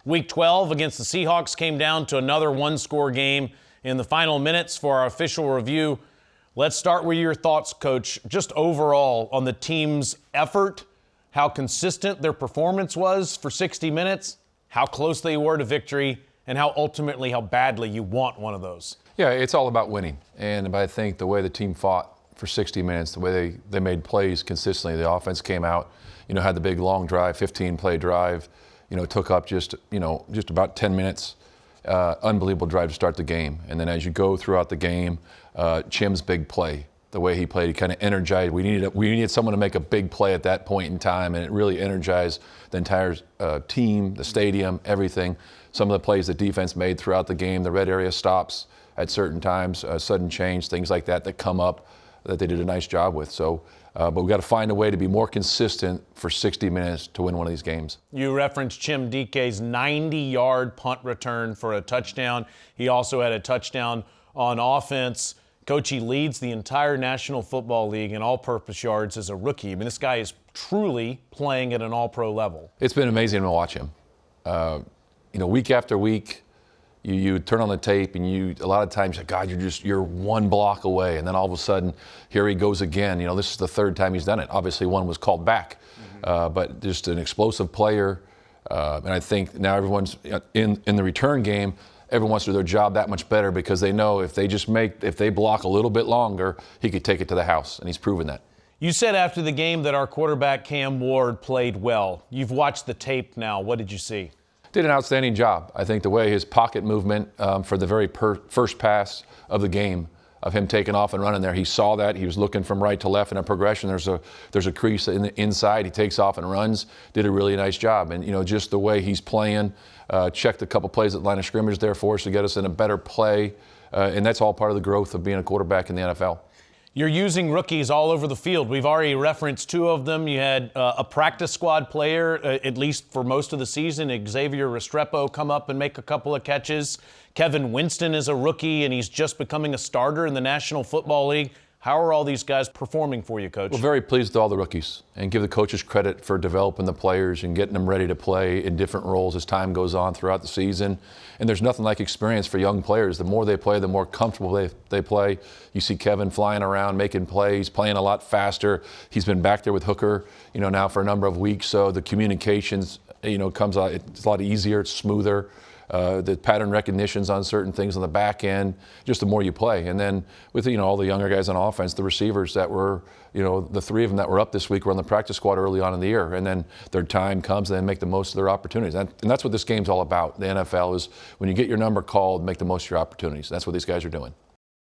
Week 12 against the Seahawks came down to another one-score game in the final minutes for our official review. Let's start with your thoughts, Coach, just overall on the team's effort, how consistent their performance was for 60 minutes, how close they were to victory, and how badly you want one of those. Yeah, it's all about winning. And I think the way the team fought for 60 minutes, the way they made plays consistently, the offense came out, had the big long drive, 15-play drive, took up just about 10 minutes. Unbelievable drive to start the game. And then as you go throughout the game, Chim's big play, the way he played, he kind of energized. We needed someone to make a big play at that point in time, and it really energized the entire team, the stadium, everything. Some of the plays the defense made throughout the game, the red area stops at certain times, sudden change, things like that come up that they did a nice job with. So, but we've got to find a way to be more consistent for 60 minutes to win one of these games. You referenced Chimere Dike's 90-yard punt return for a touchdown. He also had a touchdown on offense. Coach, he leads the entire National Football League in all-purpose yards as a rookie. I mean, this guy is truly playing at an all-pro level. It's been amazing to watch him. Week after week, you turn on the tape and a lot of times, God, you're one block away, and then all of a sudden, here he goes again. This is the third time he's done it. Obviously, one was called back, but just an explosive player. And I think now everyone's in the return game. Everyone wants to do their job that much better because they know if they block a little bit longer, he could take it to the house, and he's proven that. You said after the game that our quarterback Cam Ward played well. You've watched the tape now. What did you see? Did an outstanding job. I think the way his pocket movement for the very first pass of the game, of him taking off and running there, he saw that. He was looking from right to left in a progression. There's a crease in the inside. He takes off and runs. Did a really nice job. And, just the way he's playing, checked a couple plays at line of scrimmage there for us to get us in a better play. And that's all part of the growth of being a quarterback in the NFL. You're using rookies all over the field. We've already referenced two of them. You had a practice squad player, at least for most of the season, Xavier Restrepo, come up and make a couple of catches. Kevin Winston is a rookie, and he's just becoming a starter in the National Football League. How are all these guys performing for you, Coach? We're very pleased with all the rookies and give the coaches credit for developing the players and getting them ready to play in different roles as time goes on throughout the season. And there's nothing like experience for young players. The more they play, the more comfortable they play. You see Kevin flying around, making plays, playing a lot faster. He's been back there with Hooker, now for a number of weeks. So the communications, comes out. It's a lot easier, it's smoother. The pattern recognitions on certain things on the back end, just the more you play. And then with, all the younger guys on offense, the receivers that were, the three of them that were up this week were on the practice squad early on in the year. And then their time comes and they make the most of their opportunities. And that's what this game's all about. The NFL is when you get your number called, make the most of your opportunities. That's what these guys are doing.